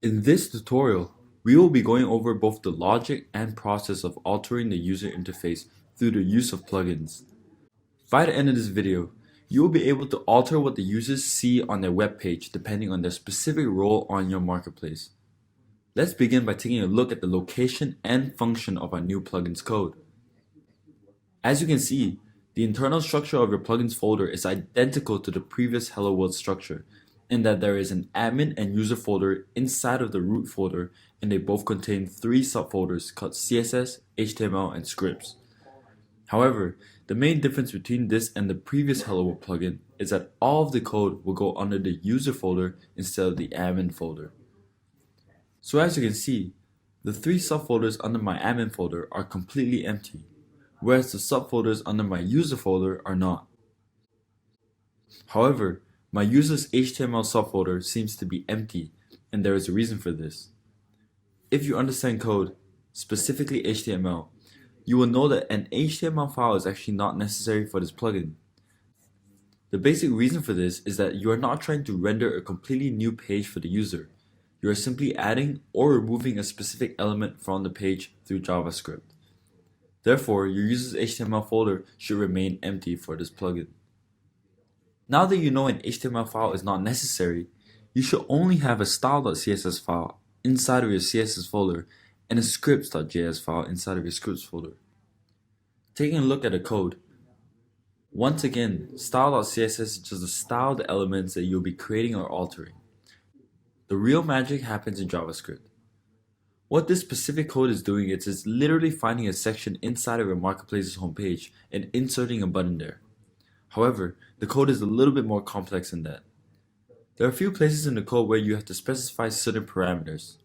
In this tutorial, we will be going over both the logic and process of altering the user interface through the use of plugins. By the end of this video, you will be able to alter what the users see on their web page depending on their specific role on your marketplace. Let's begin by taking a look at the location and function of our new plugins code. As you can see, the internal structure of your plugins folder is identical to the previous Hello World structure, in that there is an admin and user folder inside of the root folder, and they both contain three subfolders called CSS, HTML, and scripts. However, the main difference between this and the previous Hello World plugin is that all of the code will go under the user folder instead of the admin folder. So as you can see, the three subfolders under my admin folder are completely empty, whereas the subfolders under my user folder are not. However, my user's HTML subfolder seems to be empty, and there is a reason for this. If you understand code, specifically HTML, you will know that an HTML file is actually not necessary for this plugin. The basic reason for this is that you are not trying to render a completely new page for the user. You are simply adding or removing a specific element from the page through JavaScript. Therefore, your user's HTML folder should remain empty for this plugin. Now that you know an HTML file is not necessary, you should only have a style.css file inside of your CSS folder and a scripts.js file inside of your scripts folder. Taking a look at the code, once again, style.css is just the styled elements that you'll be creating or altering. The real magic happens in JavaScript. What this specific code is doing is it's literally finding a section inside of your marketplace's homepage and inserting a button there. However, the code is a little bit more complex than that. There are a few places in the code where you have to specify certain parameters.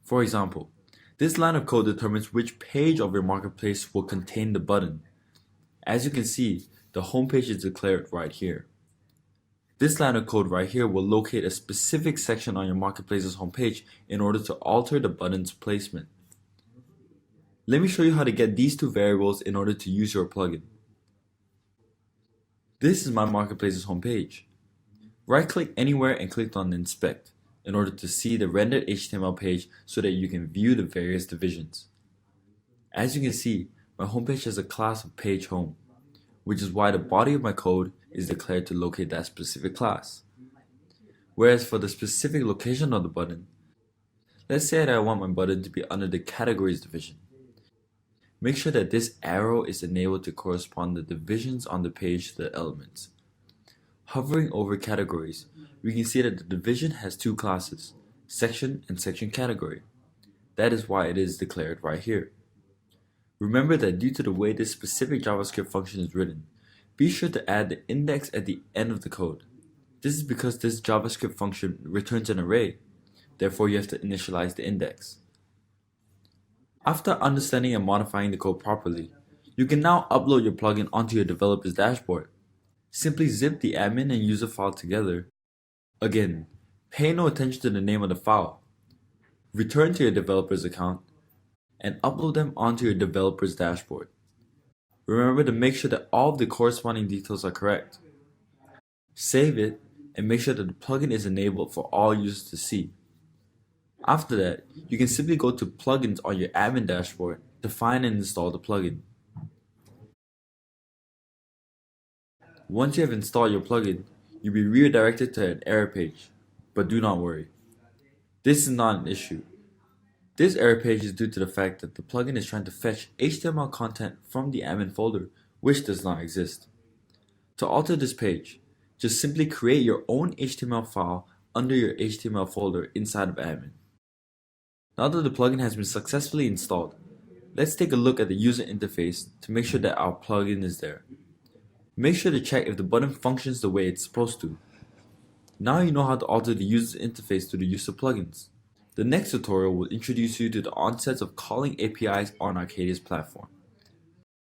For example, this line of code determines which page of your marketplace will contain the button. As you can see, the homepage is declared right here. This line of code right here will locate a specific section on your marketplace's homepage in order to alter the button's placement. Let me show you how to get these two variables in order to use your plugin. This is my marketplace's homepage. Right-click anywhere and click on Inspect in order to see the rendered HTML page so that you can view the various divisions. As you can see, my homepage has a class of page home, which is why the body of my code is declared to locate that specific class. Whereas for the specific location of the button, let's say that I want my button to be under the categories division. Make sure that this arrow is enabled to correspond the divisions on the page to the elements. Hovering over categories, we can see that the division has two classes, section and section category. That is why it is declared right here. Remember that due to the way this specific JavaScript function is written, be sure to add the index at the end of the code. This is because this JavaScript function returns an array, therefore you have to initialize the index. After understanding and modifying the code properly, you can now upload your plugin onto your developer's dashboard. Simply zip the admin and user file together. Again, pay no attention to the name of the file. Return to your developer's account and upload them onto your developer's dashboard. Remember to make sure that all of the corresponding details are correct. Save it and make sure that the plugin is enabled for all users to see. After that, you can simply go to Plugins on your admin dashboard to find and install the plugin. Once you have installed your plugin, you'll be redirected to an error page, but do not worry. This is not an issue. This error page is due to the fact that the plugin is trying to fetch HTML content from the admin folder, which does not exist. To alter this page, just simply create your own HTML file under your HTML folder inside of admin. Now that the plugin has been successfully installed, let's take a look at the user interface to make sure that our plugin is there. Make sure to check if the button functions the way it's supposed to. Now you know how to alter the user interface to the use of plugins. The next tutorial will introduce you to the onsets of calling APIs on Arcadia's platform.